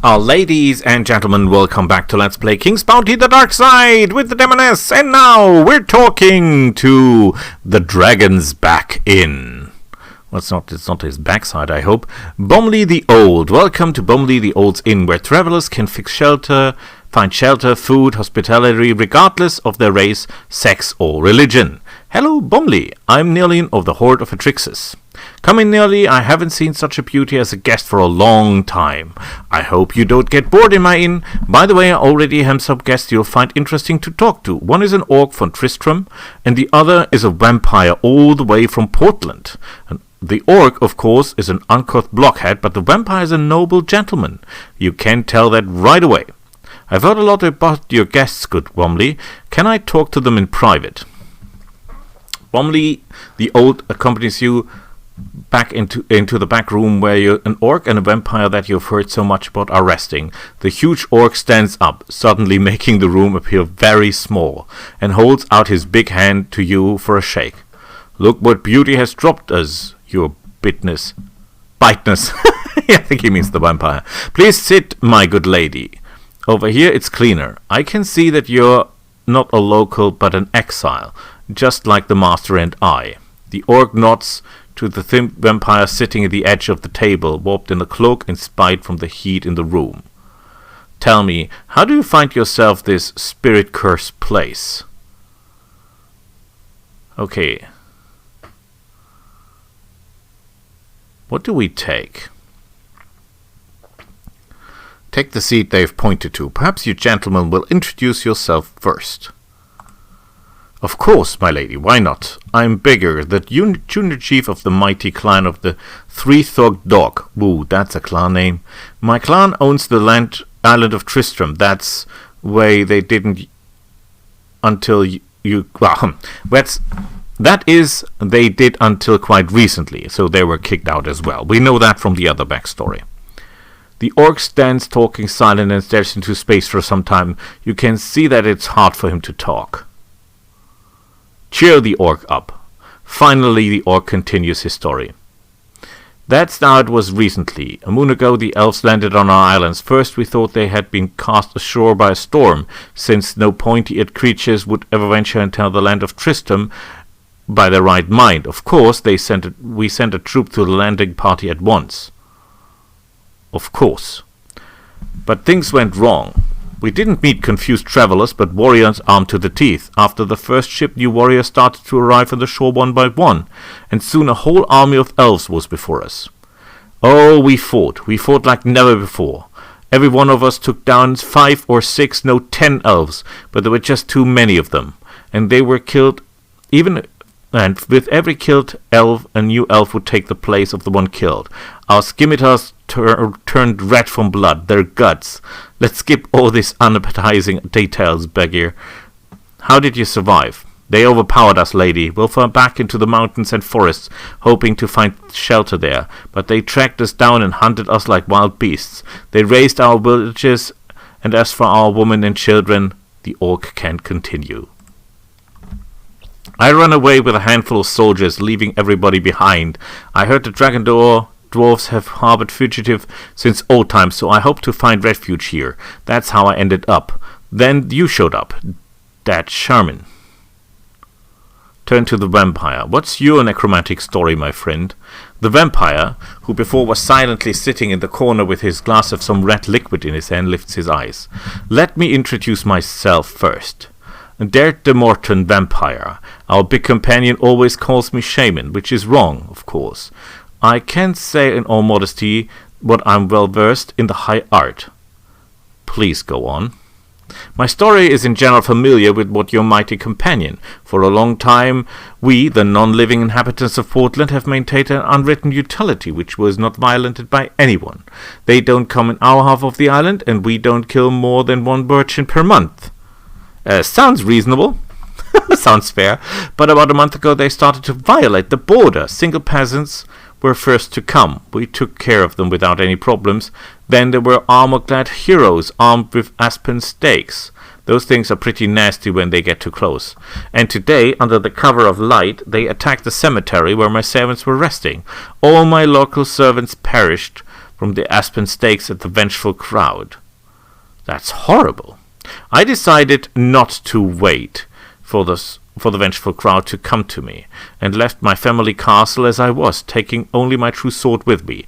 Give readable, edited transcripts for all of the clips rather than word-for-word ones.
Ladies and gentlemen, welcome back to Let's Play King's Bounty: The Dark Side with the Demoness, and now we're talking to the Dragon's Back Inn. Well, it's not his backside, I hope. Bomli the Old. Welcome to Bomli the Old's Inn, where travelers can find shelter, food, hospitality, regardless of their race, sex, or religion. Hello, Bomli. I'm Nillian of the Horde of Atrixis. Come in, Nearly. I haven't seen such a beauty as a guest for a long time. I hope you don't get bored in my inn. By the way, I already have some guests you'll find interesting to talk to. One is an orc from Tristram, and the other is a vampire all the way from Portland. And the orc, of course, is an uncouth blockhead, but the vampire is a noble gentleman. You can tell that right away. I've heard a lot about your guests, good Bomli. Can I talk to them in private? Bomli the Old accompanies you back into the back room where an orc and a vampire that you've heard so much about are resting. The huge orc stands up, suddenly making the room appear very small, and holds out his big hand to you for a shake. Look what beauty has dropped us, your biteness. I think he means the vampire. Please sit, my good lady. Over here it's cleaner. I can see that you're not a local but an exile, just like the master and I. The orc nods to the thin vampire sitting at the edge of the table, warped in a cloak and spied from the heat in the room. Tell me, how do you find yourself this spirit-cursed place? Okay. What do we take? Take the seat they've pointed to. Perhaps you gentlemen will introduce yourself first. Of course, my lady, why not? I'm Bigger, the junior chief of the mighty clan of the Three-Thogged Dog. Woo, that's a clan name. My clan owns the island of Tristram. That's way they didn't until they did until quite recently, so they were kicked out as well. We know that from the other backstory. The orc stands talking silent and stares into space for some time. You can see that it's hard for him to talk. Cheer the orc up. Finally, the orc continues his story. That's how it was recently. A moon ago, the elves landed on our islands. First, we thought they had been cast ashore by a storm, since no pointy-eared creatures would ever venture into the land of Tristram by their right mind. Of course, we sent a troop to the landing party at once. Of course. But things went wrong. We didn't meet confused travelers, but warriors armed to the teeth. After the first ship, new warriors started to arrive on the shore one by one, and soon a whole army of elves was before us. Oh, we fought like never before. Every one of us took down 5 or 6, no 10 elves, but there were just too many of them, and they were killed. And with every killed elf, a new elf would take the place of the one killed. Our scimitars turned red from blood, their guts. Let's skip all these unappetizing details, Beggar. How did you survive? They overpowered us, lady. We'll fall back into the mountains and forests, hoping to find shelter there. But they tracked us down and hunted us like wild beasts. They razed our villages, and as for our women and children, the orc can't continue. I ran away with a handful of soldiers, leaving everybody behind. I heard the dragon dwarves have harbored fugitive since old times, so I hope to find refuge here. That's how I ended up. Then you showed up. That's charming. Turn to the vampire. What's your necromantic story, my friend? The vampire, who before was silently sitting in the corner with his glass of some red liquid in his hand, lifts his eyes. Let me introduce myself first. Dert de Morton Vampire. Our big companion always calls me Shaman, which is wrong, of course. I can say in all modesty what I'm well versed in the high art. Please go on. My story is in general familiar with what your mighty companion. For a long time, we, the non-living inhabitants of Portland, have maintained an unwritten utility which was not violated by anyone. They don't come in our half of the island, and we don't kill more than 1 virgin per month. Sounds reasonable. Sounds fair. But about a month ago they started to violate the border. Single peasants were first to come. We took care of them without any problems. Then there were armor-clad heroes armed with aspen stakes. Those things are pretty nasty when they get too close. And today, under the cover of light, they attacked the cemetery where my servants were resting. All my local servants perished from the aspen stakes at the vengeful crowd. That's horrible. I decided not to wait for the vengeful crowd to come to me, and left my family castle as I was, taking only my true sword with me.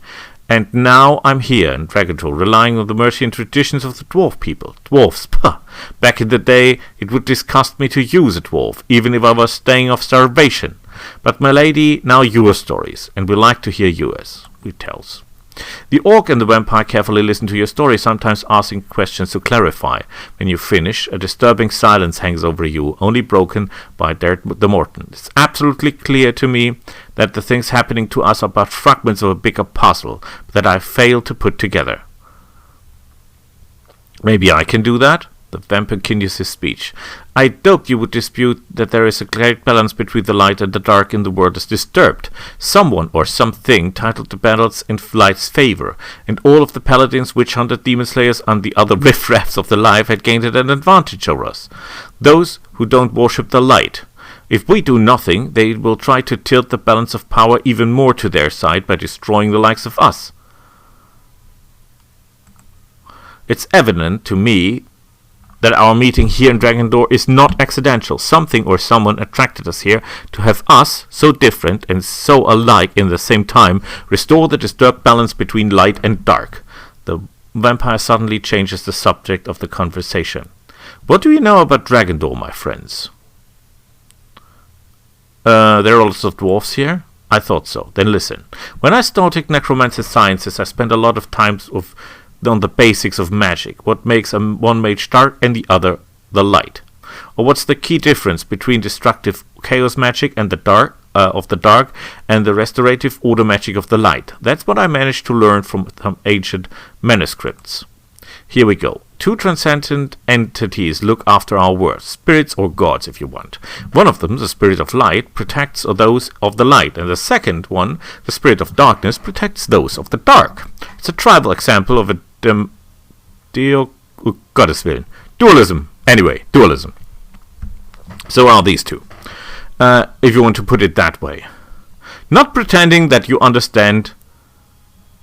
And now I'm here in Dragondor, relying on the mercy and traditions of the dwarf people. Dwarfs, pah! Back in the day, it would disgust me to use a dwarf, even if I was dying of starvation. But my lady, now your stories, and we like to hear yours, we tells. The orc and the vampire carefully listen to your story, sometimes asking questions to clarify. When you finish, a disturbing silence hangs over you, only broken by the Morton. It's absolutely clear to me that the things happening to us are but fragments of a bigger puzzle that I failed to put together. Maybe I can do that? The vampire continues his speech. I doubt you would dispute that there is a great balance between the light and the dark in the world is disturbed. Someone or something titled the battles in light's favor, and all of the paladins, witch hunted, demon slayers, and the other riffraffs of the life had gained an advantage over us. Those who don't worship the light. If we do nothing, they will try to tilt the balance of power even more to their side by destroying the likes of us. It's evident to me that our meeting here in Dragondor is not accidental. Something or someone attracted us here to have us, so different and so alike in the same time, restore the disturbed balance between light and dark. The vampire suddenly changes the subject of the conversation. What do you know about Dragondor, my friends? There are lots of dwarfs here? I thought so. Then listen. When I started necromancy sciences, I spent a lot of time on the basics of magic. What makes one mage dark and the other the light? Or what's the key difference between destructive chaos magic and the dark of the dark and the restorative order magic of the light? That's what I managed to learn from some ancient manuscripts. Here we go. Two transcendent entities look after our world, spirits or gods if you want. One of them, the spirit of light, protects those of the light, and the second one, the spirit of darkness, protects those of the dark. It's a tribal example of a dualism. Anyway, dualism. So are these two, if you want to put it that way. Not pretending that you understand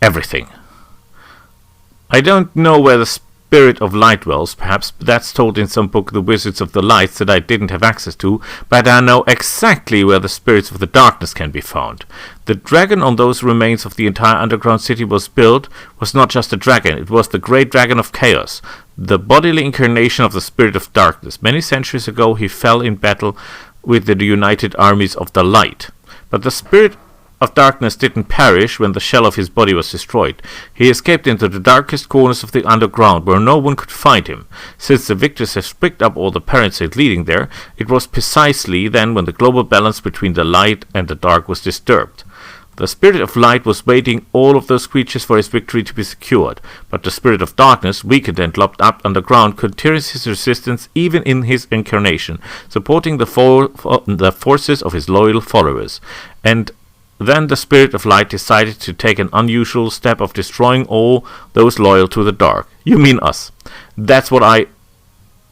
everything. I don't know where the spirit of light dwells, perhaps that's told in some book, The Wizards of the Lights, that I didn't have access to, but I know exactly where the spirits of the darkness can be found. The dragon on those remains of the entire underground city was built was not just a dragon, it was the great dragon of chaos, the bodily incarnation of the spirit of darkness. Many centuries ago he fell in battle with the united armies of the light. But the spirit of darkness didn't perish when the shell of his body was destroyed. He escaped into the darkest corners of the underground, where no one could find him. Since the victors have picked up all the parasites leading there, it was precisely then when the global balance between the light and the dark was disturbed. The spirit of light was waiting all of those creatures for his victory to be secured, but the spirit of darkness, weakened and locked up underground, continued his resistance even in his incarnation, supporting the forces of his loyal followers. And then the spirit of light decided to take an unusual step of destroying all those loyal to the dark. You mean us. That's what I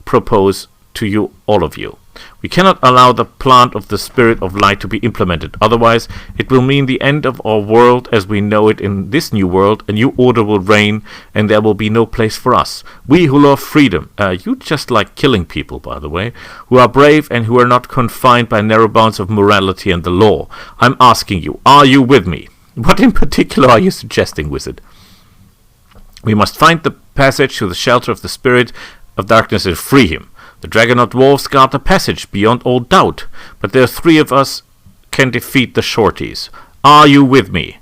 propose to you, all of you. We cannot allow the plant of the spirit of light to be implemented. Otherwise, it will mean the end of our world as we know it. In this new world, a new order will reign, and there will be no place for us. We who love freedom, you just like killing people, by the way, who are brave and who are not confined by narrow bounds of morality and the law. I'm asking you, are you with me? What in particular are you suggesting, wizard? We must find the passage to the shelter of the spirit of darkness and free him. The Dragonot dwarves guard the passage beyond all doubt, but there are three of us can defeat the shorties. Are you with me?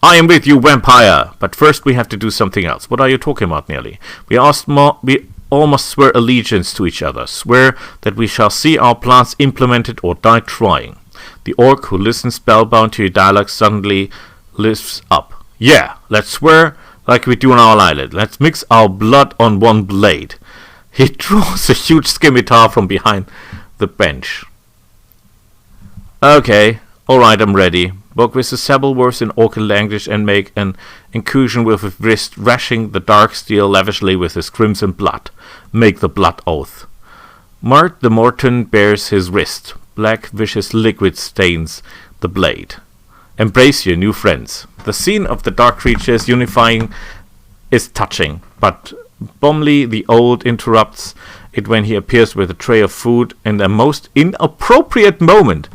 I am with you, vampire! But first we have to do something else. What are you talking about, nearly? We all must swear allegiance to each other. Swear that we shall see our plans implemented or die trying. The orc, who listens spellbound to your dialogue, suddenly lifts up. Yeah, let's swear like we do on our island. Let's mix our blood on one blade. He draws a huge scimitar from behind the bench. Okay, alright, I'm ready. Bogwis several words in Orcan language and make an incursion with his wrist, rashing the dark steel lavishly with his crimson blood. Make the blood oath. Mart the Morton bears his wrist. Black vicious liquid stains the blade. Embrace your new friends. The scene of the dark creatures unifying is touching, but Bomli the Old interrupts it when he appears with a tray of food in the most inappropriate moment.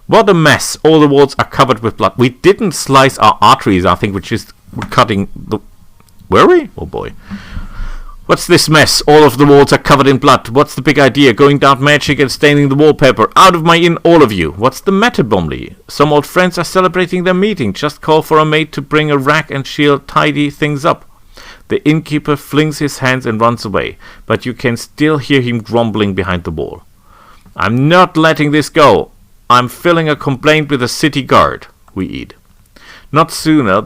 What a mess. All the walls are covered with blood. We didn't slice our arteries, I think, we're just cutting the... Were we? Oh boy. What's this mess? All of the walls are covered in blood. What's the big idea? Going dark magic and staining the wallpaper. Out of my inn, all of you. What's the matter, Bomli? Some old friends are celebrating their meeting. Just call for a maid to bring a rag and she'll tidy things up. The innkeeper flings his hands and runs away, but you can still hear him grumbling behind the wall. I'm not letting this go. I'm filing a complaint with the city guard. We eat. Not sooner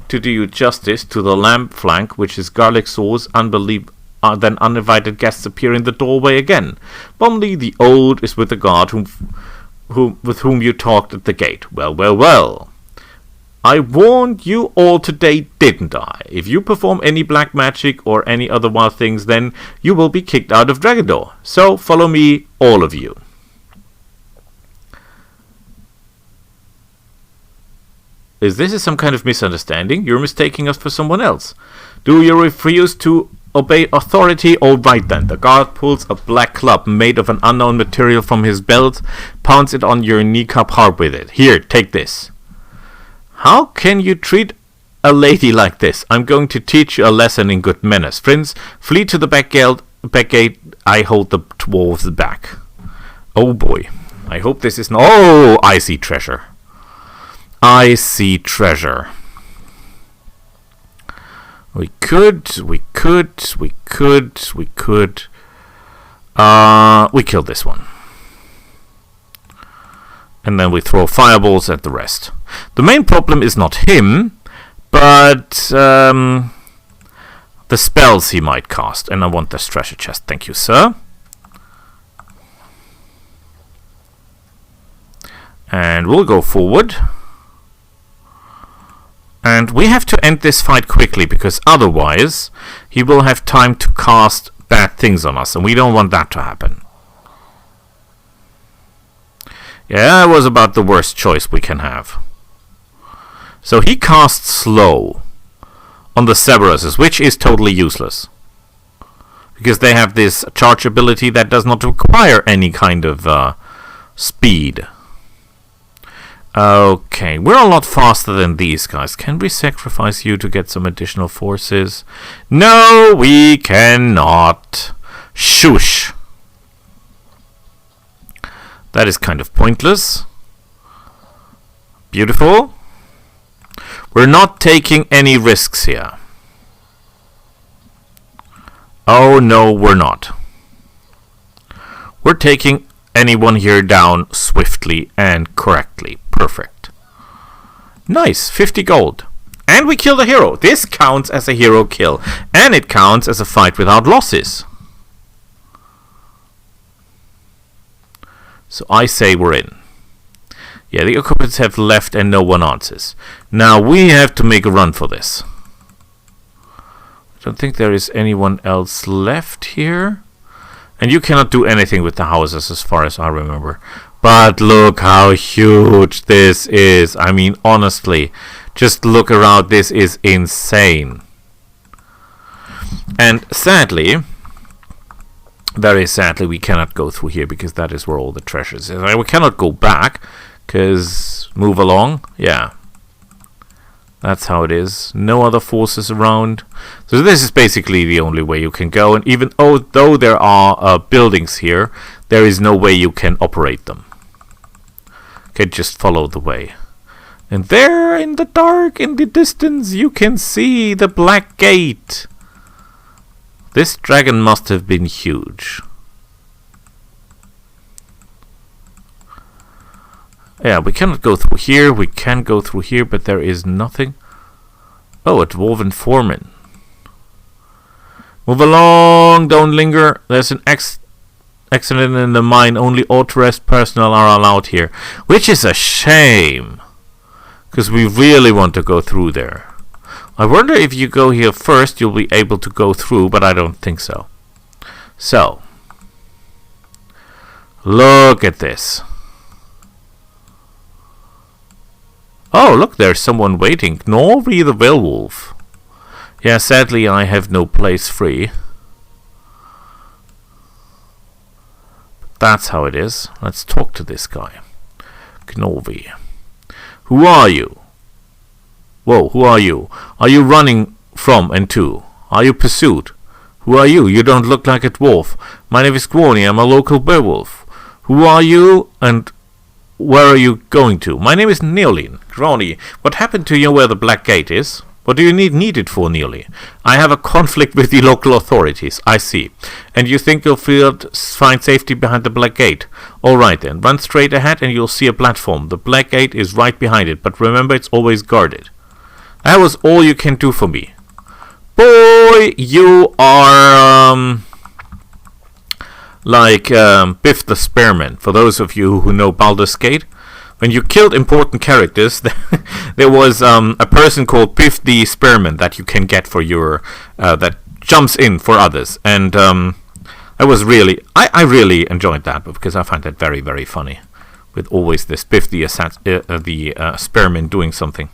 to do you justice to the lamb flank, which is garlic sauce, then uninvited guests appear in the doorway again. Bomli the Old is with the guard with whom you talked at the gate. Well, well, well. I warned you all today, didn't I? If you perform any black magic or any other wild things, then you will be kicked out of Dragondoor. So follow me, all of you. Is this some kind of misunderstanding? You're mistaking us for someone else. Do you refuse to obey authority? All right then. The guard pulls a black club made of an unknown material from his belt, pounds it on your kneecap hard with it. Here, take this. How can you treat a lady like this? I'm going to teach you a lesson in good manners. Friends, flee to the back gate. I hold the dwarves back. Oh boy. I hope this is not... Oh, I see treasure. I see treasure. We killed this one. And then we throw fireballs at the rest. The main problem is not him, but the spells he might cast. And I want this treasure chest. Thank you, sir. And we'll go forward. And we have to end this fight quickly, because otherwise he will have time to cast bad things on us, and we don't want that to happen. Yeah, it was about the worst choice we can have. So he casts slow on the Cerberuses, which is totally useless, because they have this charge ability that does not require any kind of speed. Okay, we're a lot faster than these guys. Can we sacrifice you to get some additional forces? No, we cannot. Shush. That is kind of pointless. Beautiful. We're not taking any risks here. Oh no, we're not. We're taking anyone here down swiftly and correctly. Perfect. Nice, 50 gold. And we killed a hero. This counts as a hero kill. And it counts as a fight without losses. So I say we're in. Yeah, the occupants have left and no one answers. Now we have to make a run for this. I don't think there is anyone else left here. And you cannot do anything with the houses as far as I remember. But look how huge this is. I mean, honestly, just look around. This is insane. And sadly, very sadly, we cannot go through here because that is where all the treasures is. We cannot go back because move along. Yeah. That's how it is. No other forces around. So this is basically the only way you can go. And even though there are buildings here, there is no way you can operate them. Okay, just follow the way. And there in the dark, in the distance, you can see the black gate. This dragon must have been huge. Yeah, we cannot go through here. We can go through here, but there is nothing. Oh, a dwarven foreman. Move along, don't linger. There's an accident in the mine. Only authorized personnel are allowed here. Which is a shame. Because we really want to go through there. I wonder if you go here first, you'll be able to go through, but I don't think so. So. Look at this. Oh, look, there's someone waiting. Gnorri the werewolf. Yeah, sadly I have no place free. That's how it is. Let's talk to this guy. Gnorri. Who are you? Whoa, who are you? Are you running from and to? Are you pursued? Who are you? You don't look like a dwarf. My name is Gnorri. I'm a local werewolf. Who are you and where are you going to? My name is Neolin. Gnorri, what happened to you where the Black Gate is? What do you need it for, Neoli? I have a conflict with the local authorities. I see. And you think you'll find safety behind the Black Gate? All right then. Run straight ahead and you'll see a platform. The Black Gate is right behind it, but remember it's always guarded. That was all you can do for me. Boy, you are like Biff the Spearman. For those of you who know Baldur's Gate, when you killed important characters, there was a person called Biff the Spearman that you can get for your that jumps in for others, and I was really I really enjoyed that because I find that very, very funny, with always this Biff the Spearman doing something.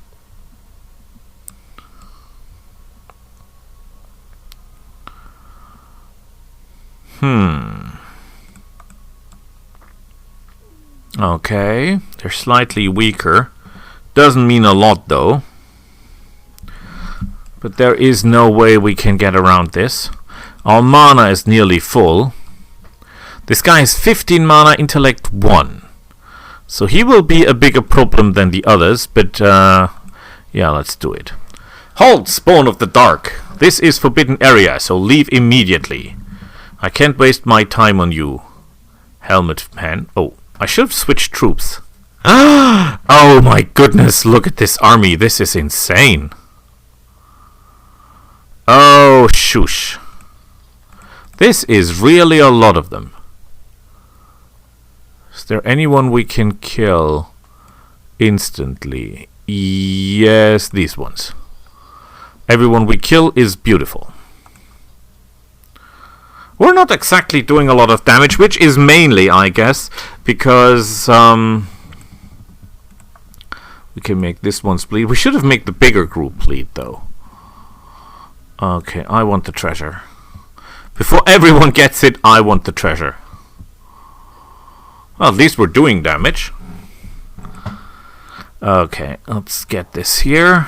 Okay, they're slightly weaker. Doesn't mean a lot though. But there is no way we can get around this. Our mana is nearly full. This guy has 15 mana, intellect 1. So he will be a bigger problem than the others, but yeah, let's do it. Halt, Spawn of the Dark! This is forbidden area, so leave immediately. I can't waste my time on you. Helmet man. Oh, I should have switched troops. Oh my goodness, look at this army. This is insane. Oh, shush. This is really a lot of them. Is there anyone we can kill instantly? Yes, these ones. Everyone we kill is beautiful. We're not exactly doing a lot of damage, which is mainly, I guess, because we can make this one bleed. We should have made the bigger group bleed, though. Okay, I want the treasure. Before everyone gets it, I want the treasure. Well, at least we're doing damage. Okay, let's get this here.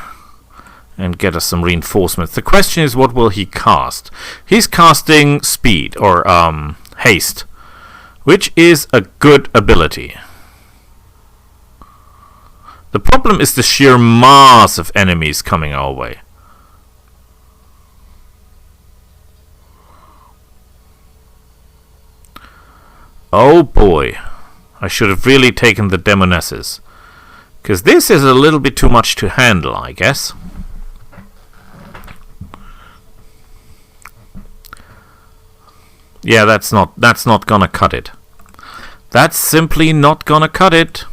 And get us some reinforcements. The question is, what will he cast? He's casting speed, or haste, which is a good ability. The problem is the sheer mass of enemies coming our way. Oh boy, I should have really taken the Demonesses, because this is a little bit too much to handle, I guess. Yeah, that's not gonna cut it. That's simply not gonna cut it.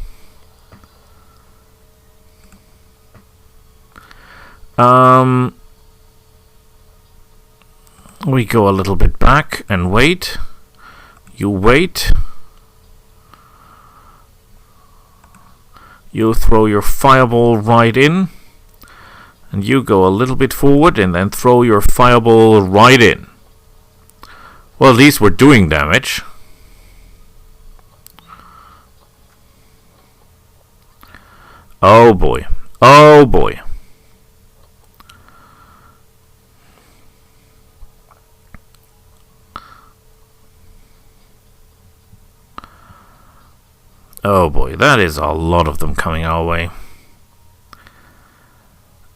We go a little bit back and wait. You wait. You throw your fireball right in. And you go a little bit forward and then throw your fireball right in. Well, at least we're doing damage. Oh boy. Oh boy. Oh boy, that is a lot of them coming our way.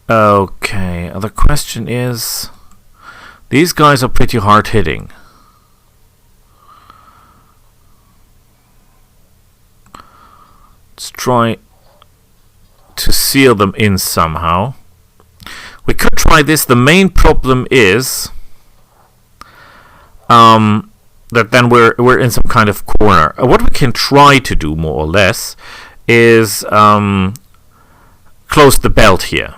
Okay, the question is... These guys are pretty hard hitting. Let's try to seal them in somehow. We could try this. The main problem is that then we're in some kind of corner. What we can try to do, more or less, is close the belt here,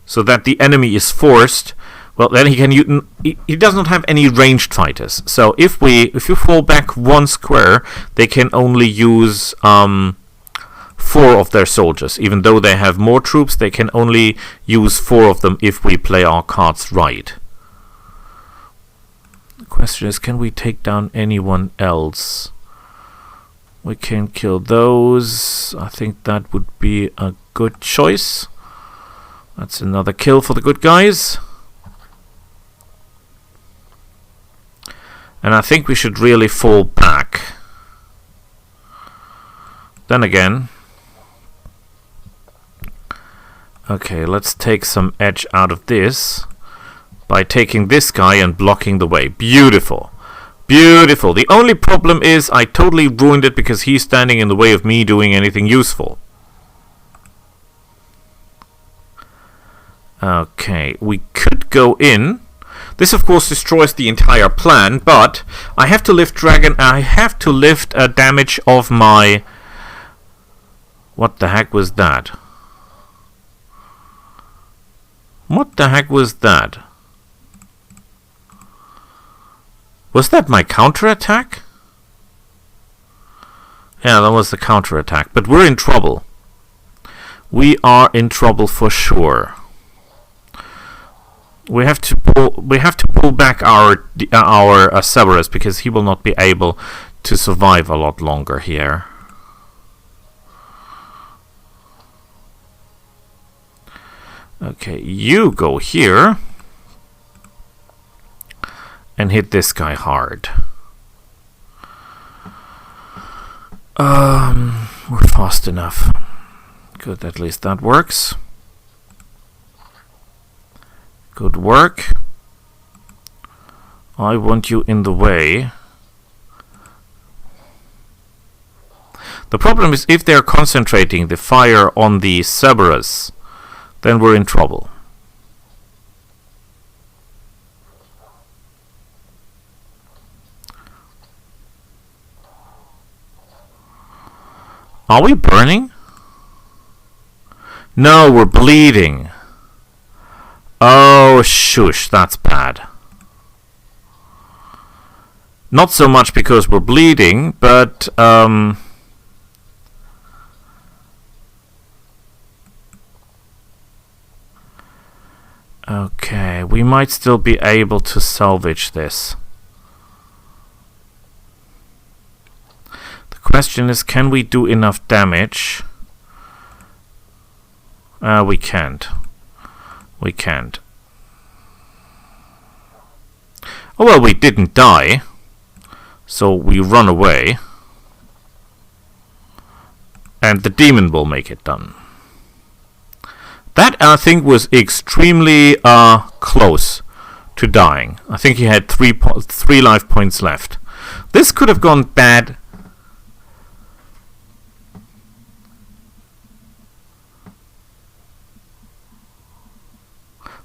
so that the enemy is forced. Well, then he does not have any ranged fighters. So if you fall back one square, they can only use 4 of their soldiers. Even though they have more troops, they can only use 4 of them if we play our cards right. The question is, can we take down anyone else? We can kill those. I think that would be a good choice. That's another kill for the good guys. And I think we should really fall back. Then again... Okay, let's take some edge out of this by taking this guy and blocking the way. Beautiful. Beautiful. The only problem is I totally ruined it because he's standing in the way of me doing anything useful. Okay, we could go in. This of course destroys the entire plan, but I have to lift dragon. I have to lift a damage of my... What the heck was that? What the heck was that? Was that my counterattack? Yeah, that was the counterattack. But we're in trouble. We are in trouble for sure. We have to pull back our Cerberus because he will not be able to survive a lot longer here. Okay, you go here and hit this guy hard. We're fast enough. Good, at least that works. Good work. I want you in the way. The problem is if they're concentrating the fire on the Cerberus, then we're in trouble. Are we burning? No, we're bleeding. Oh, shush, that's bad. Not so much because we're bleeding, but okay, we might still be able to salvage this. The question is, can we do enough damage? We can't. We can't. Oh well, we didn't die, so we run away, and the demon will make it done. That, I think, was extremely close to dying. I think he had 3 life points left. This could have gone bad.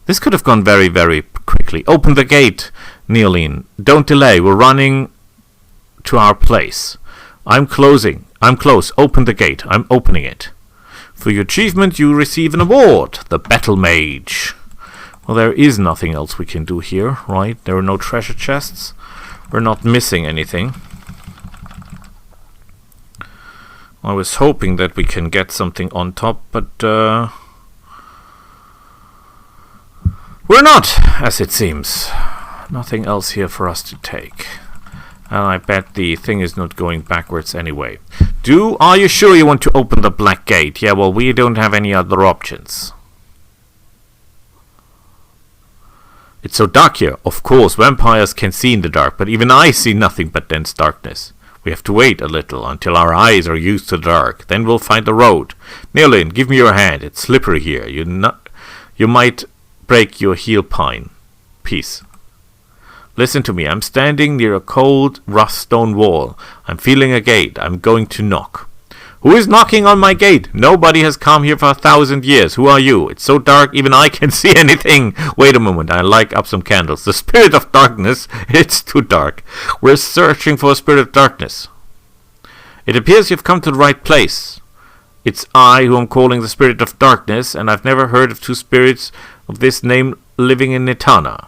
This could have gone very, very quickly. Open the gate, Neoline. Don't delay. We're running to our place. I'm closing. I'm close. Open the gate. I'm opening it. For your achievement, you receive an award. The Battle Mage. Well, there is nothing else we can do here, right? There are no treasure chests. We're not missing anything. I was hoping that we can get something on top, but we're not, as it seems. Nothing else here for us to take. And I bet the thing is not going backwards anyway. Are you sure you want to open the Black Gate? Yeah, well, we don't have any other options. It's so dark here. Of course, vampires can see in the dark, but even I see nothing but dense darkness. We have to wait a little until our eyes are used to the dark. Then we'll find the road. Neolin, give me your hand. It's slippery here. You might break your heel pine. Peace. Listen to me. I'm standing near a cold, rough stone wall. I'm feeling a gate. I'm going to knock. Who is knocking on my gate? Nobody has come here for 1,000 years. Who are you? It's so dark, even I can't see anything. Wait a moment. I light up some candles. The spirit of darkness. It's too dark. We're searching for a spirit of darkness. It appears you've come to the right place. It's I who am calling the spirit of darkness, and I've never heard of 2 spirits of this name living in Nitana.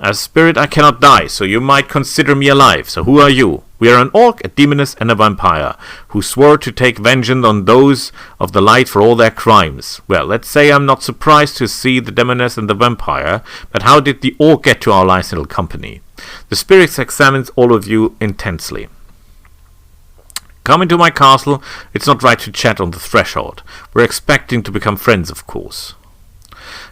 As a spirit, I cannot die, so you might consider me alive. So who are you? We are an orc, a demoness, and a vampire, who swore to take vengeance on those of the light for all their crimes. Well, let's say I'm not surprised to see the demoness and the vampire, but how did the orc get to our nice little company? The spirits examines all of you intensely. Come into my castle. It's not right to chat on the threshold. We're expecting to become friends, of course.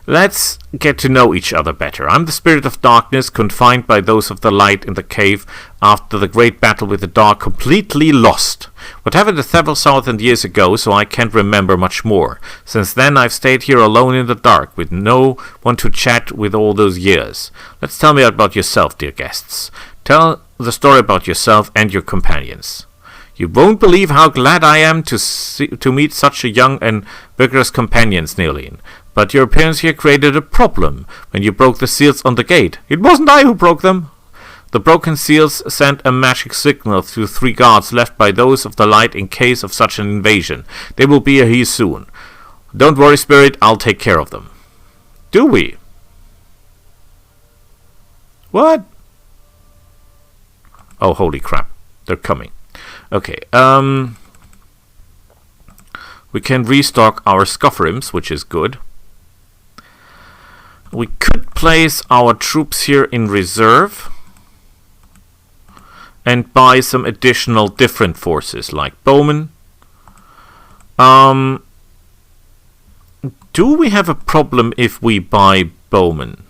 Let's get to know each other better. I'm the spirit of darkness, confined by those of the light in the cave after the great battle with the dark, completely lost. What happened several thousand years ago, so I can't remember much more. Since then I've stayed here alone in the dark, with no one to chat with all those years. Let's tell me about yourself, dear guests. Tell the story about yourself and your companions. You won't believe how glad I am to meet such a young and vigorous companion, Sneerlin. But your appearance here created a problem when you broke the seals on the gate. It wasn't I who broke them. The broken seals sent a magic signal to 3 guards left by those of the light in case of such an invasion. They will be here soon. Don't worry, Spirit, I'll take care of them. Do we? What? Oh, holy crap. They're coming. Okay, we can restock our Scoffrims, which is good. We could place our troops here in reserve and buy some additional different forces, like bowmen. Do we have a problem if we buy bowmen?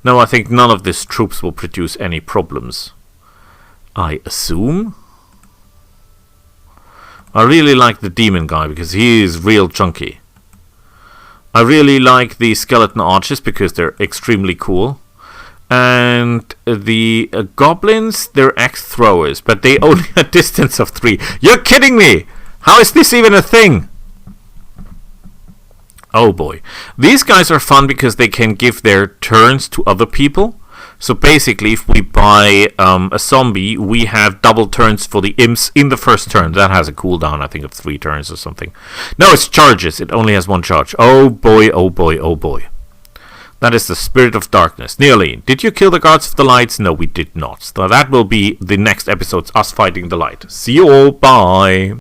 No, I think none of these troops will produce any problems. I assume? I really like the demon guy because he is real chunky. I really like the skeleton archers because they're extremely cool. And the goblins, they're axe throwers, but they only a distance of 3. You're kidding me! How is this even a thing? Oh boy. These guys are fun because they can give their turns to other people. So basically, if we buy a zombie, we have double turns for the imps in the first turn. That has a cooldown, I think, of 3 turns or something. No, it's charges. It only has 1 charge. Oh boy, oh boy, oh boy. That is the spirit of darkness. Nearly. Did you kill the guards of the lights? No, we did not. So that will be the next episode's us fighting the light. See you all. Bye.